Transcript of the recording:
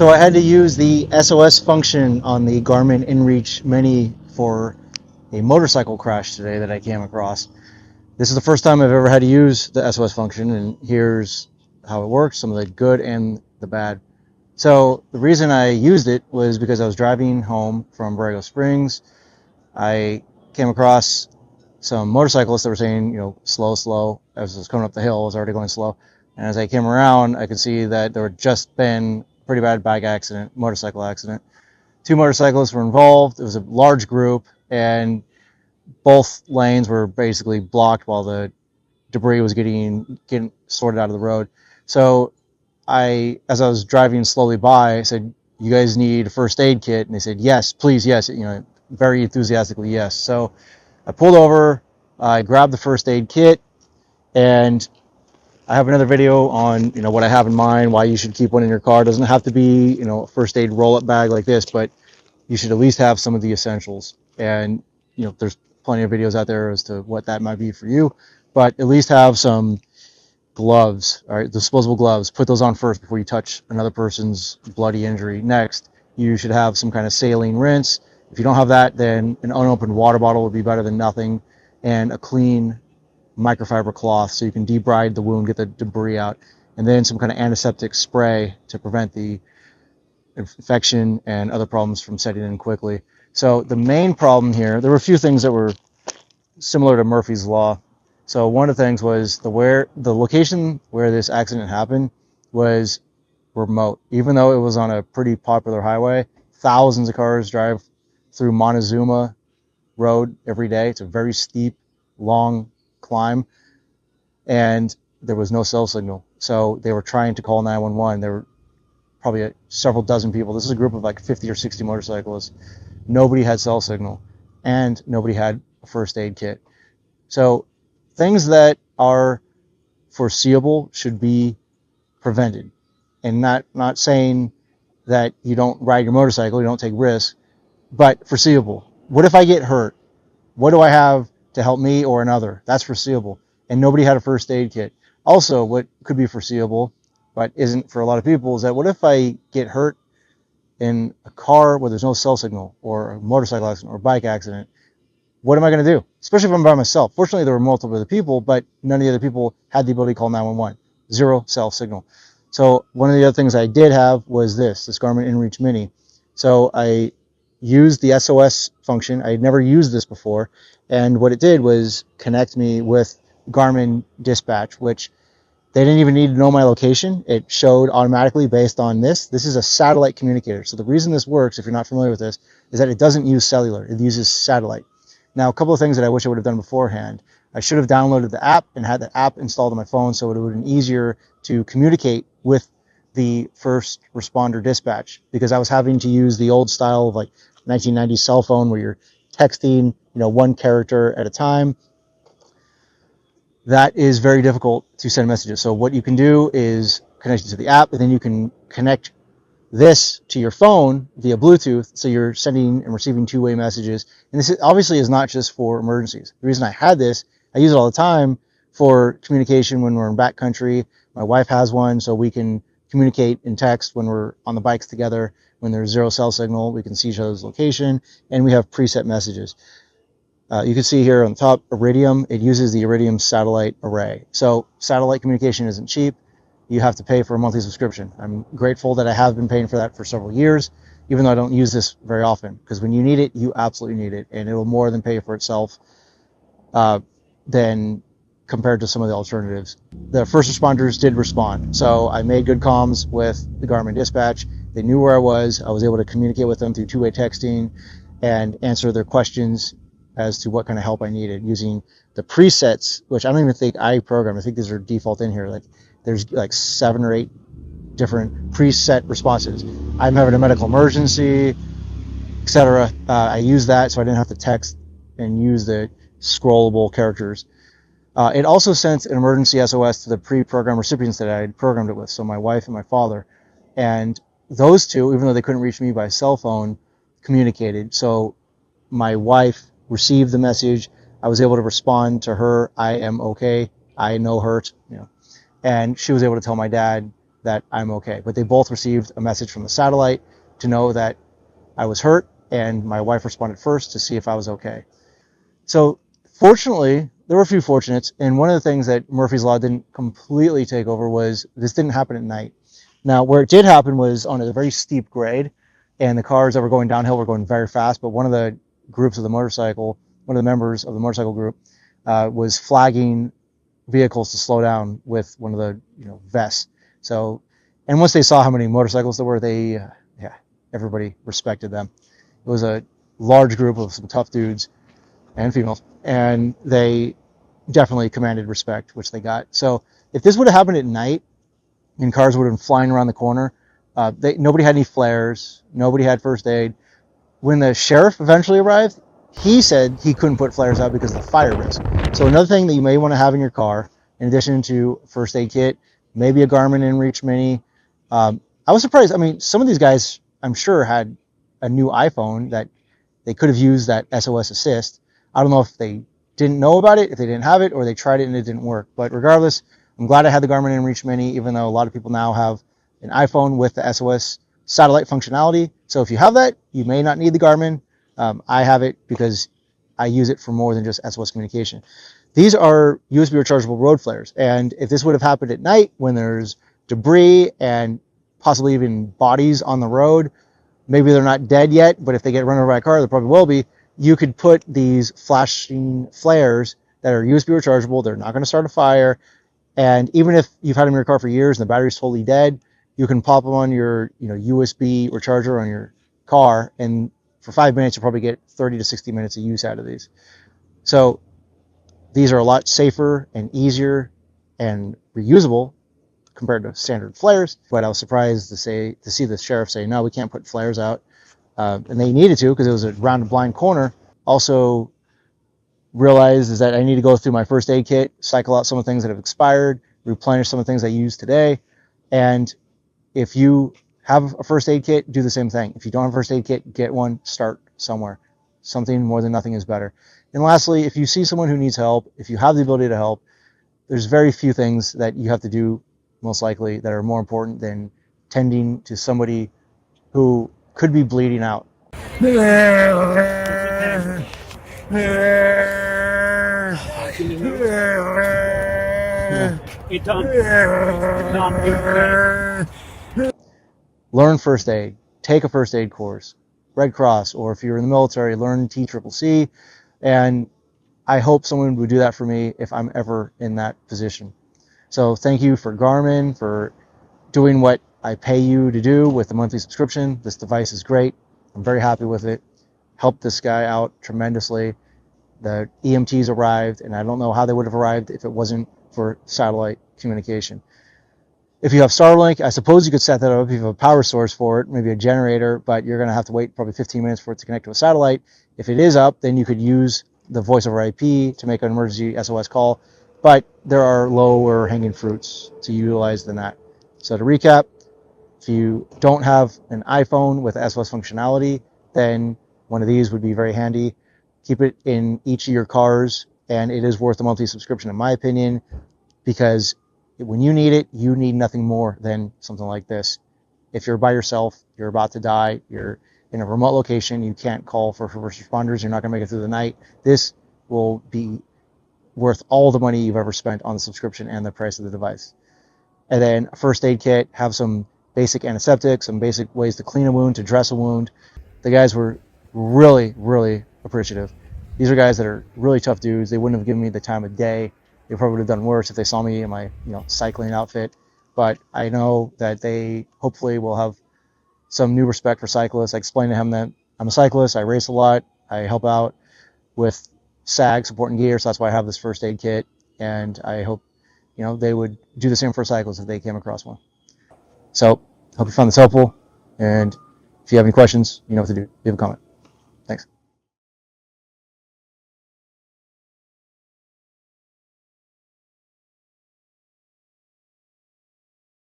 So I had to use the SOS function on the Garmin InReach Mini for a motorcycle crash today that I came across. This is the first time I've ever had to use the SOS function, and here's how it works, some of the good and the bad. So the reason I used it was because I was driving home from Borrego Springs. I came across some motorcyclists that were saying, slow, slow. As I was coming up the hill, I was already going slow. And as I came around, I could see that there had just been a pretty bad bike accident, motorcycle accident. 2 motorcyclists were involved. It was a large group, and both lanes were basically blocked while the debris was getting sorted out of the road. So as I was driving slowly by, I said, "You guys need a first aid kit?" And they said, "Yes, please, yes." Very enthusiastically, yes. So I pulled over, I grabbed the first aid kit, and I have another video on what I have in mind, why you should keep one in your car. It doesn't have to be a first aid roll-up bag like this, but you should at least have some of the essentials. And there's plenty of videos out there as to what that might be for you, but at least have some gloves, all right, disposable gloves. Put those on first before you touch another person's bloody injury. Next, you should have some kind of saline rinse. If you don't have that, then an unopened water bottle would be better than nothing, and a clean microfiber cloth so you can debride the wound, get the debris out, and then some kind of antiseptic spray to prevent the infection and other problems from setting in quickly. So the main problem here, there were a few things that were similar to Murphy's Law. So one of the things was the location where this accident happened was remote. Even though it was on a pretty popular highway, thousands of cars drive through Montezuma Road every day. It's a very steep, long climb, and there was no cell signal. So they were trying to call 911. There were probably several dozen people. This is a group of like 50 or 60 motorcyclists. Nobody had cell signal, and nobody had a first aid kit. So things that are foreseeable should be prevented, and not saying that you don't ride your motorcycle, you don't take risks, but foreseeable. What if I get hurt? What do I have to help me or another? That's foreseeable. And nobody had a first aid kit. Also, what could be foreseeable, but isn't for a lot of people, is that what if I get hurt in a car where there's no cell signal, or a motorcycle accident or a bike accident? What am I going to do? Especially if I'm by myself. Fortunately, there were multiple other people, but none of the other people had the ability to call 911. Zero cell signal. So one of the other things I did have was this Garmin InReach Mini. So I used the SOS function. I had never used this before, and what it did was connect me with Garmin Dispatch, which they didn't even need to know my location. It showed automatically based on this. This is a satellite communicator. So the reason this works, if you're not familiar with this, is that it doesn't use cellular. It uses satellite. Now, a couple of things that I wish I would have done beforehand. I should have downloaded the app and had the app installed on my phone, so it would have been easier to communicate with the first responder dispatch, because I was having to use the old style of like 1990s cell phone where you're texting, one character at a time. That is very difficult to send messages. So what you can do is connect it to the app, and then you can connect this to your phone via Bluetooth, so you're sending and receiving two-way messages. And this obviously is not just for emergencies. The reason I had this, I use it all the time for communication when we're in backcountry. My wife has one, so we can communicate in text when we're on the bikes together. When there's zero cell signal, we can see each other's location, and we have preset messages. You can see here on the top, Iridium. It uses the Iridium satellite array. So satellite communication isn't cheap. You have to pay for a monthly subscription. I'm grateful that I have been paying for that for several years, even though I don't use this very often, because when you need it, you absolutely need it, and it will more than pay for itself than compared to some of the alternatives. The first responders did respond, so I made good comms with the Garmin Dispatch. They knew where I was. I was able to communicate with them through two-way texting and answer their questions as to what kind of help I needed using the presets, which I don't even think I programmed. I think these are default in here. Like there's like 7 or 8 different preset responses. I'm having a medical emergency, etc. I use that so I didn't have to text and use the scrollable characters. It also sent an emergency SOS to the pre-programmed recipients that I had programmed it with, so my wife and my father. And those two, even though they couldn't reach me by cell phone, communicated. So my wife received the message. I was able to respond to her, "I am okay. I no hurt," and she was able to tell my dad that I'm okay. But they both received a message from the satellite to know that I was hurt, and my wife responded first to see if I was okay. So fortunately, there were a few fortunates, and one of the things that Murphy's Law didn't completely take over was this didn't happen at night. Now, where it did happen was on a very steep grade, and the cars that were going downhill were going very fast, but one of the groups of the motorcycle, one of the members of the motorcycle group, was flagging vehicles to slow down with one of the vests. So, and once they saw how many motorcycles there were, everybody respected them. It was a large group of some tough dudes and females, and they definitely commanded respect, which they got. So if this would have happened at night and cars would have been flying around the corner, nobody had any flares, nobody had first aid. When the sheriff eventually arrived, he said he couldn't put flares out because of the fire risk. So another thing that you may want to have in your car, in addition to first aid kit, maybe a Garmin InReach Mini. I was surprised. I mean, some of these guys, I'm sure, had a new iPhone that they could have used that SOS assist. I don't know if they didn't know about it, if they didn't have it, or they tried it and it didn't work. But regardless, I'm glad I had the Garmin InReach Mini, even though a lot of people now have an iPhone with the SOS satellite functionality. So if you have that, you may not need the Garmin. I have it because I use it for more than just SOS communication. These are USB rechargeable road flares, and if this would have happened at night when there's debris and possibly even bodies on the road, maybe they're not dead yet, but if they get run over by a car, they probably will be. You could put these flashing flares that are USB rechargeable. They're not going to start a fire, and even if you've had them in your car for years and the battery's totally dead, you can pop them on your USB recharger on your car, and for 5 minutes you'll probably get 30 to 60 minutes of use out of these. So these are a lot safer and easier and reusable compared to standard flares. But I was surprised to see the sheriff say, no, we can't put flares out. And they needed to because it was around a blind corner. Also realized is that I need to go through my first aid kit, cycle out some of the things that have expired, replenish some of the things I used today. And if you have a first aid kit, do the same thing. If you don't have a first aid kit, get one, start somewhere. Something more than nothing is better. And lastly, if you see someone who needs help, if you have the ability to help, there's very few things that you have to do, most likely, that are more important than tending to somebody who could be bleeding out. Learn first aid. Take a first aid course. Red Cross, or if you're in the military, learn TCCC. And I hope someone would do that for me if I'm ever in that position. So thank you for Garmin for doing what I pay you to do with the monthly subscription. This device is great. I'm very happy with it. Helped this guy out tremendously. The EMTs arrived, and I don't know how they would have arrived if it wasn't for satellite communication. If you have Starlink, I suppose you could set that up if you have a power source for it, maybe a generator, but you're going to have to wait probably 15 minutes for it to connect to a satellite. If it is up, then you could use the voice over IP to make an emergency SOS call, but there are lower hanging fruits to utilize than that. So to recap, if you don't have an iPhone with SOS functionality, then one of these would be very handy. Keep it in each of your cars, and it is worth the monthly subscription in my opinion, because when you need it, you need nothing more than something like this. If you're by yourself, you're about to die, you're in a remote location, you can't call for first responders, you're not going to make it through the night, this will be worth all the money you've ever spent on the subscription and the price of the device. And then a first aid kit, have some basic antiseptic, some basic ways to clean a wound, to dress a wound. The guys were really, really appreciative. These are guys that are really tough dudes. They wouldn't have given me the time of day. They probably would have done worse if they saw me in my cycling outfit. But I know that they hopefully will have some new respect for cyclists. I explained to him that I'm a cyclist, I race a lot, I help out with SAG, support and gear, so that's why I have this first aid kit. And I hope they would do the same for cyclists if they came across one. So, hope you found this helpful, and if you have any questions, you know what to do. Leave a comment. Thanks.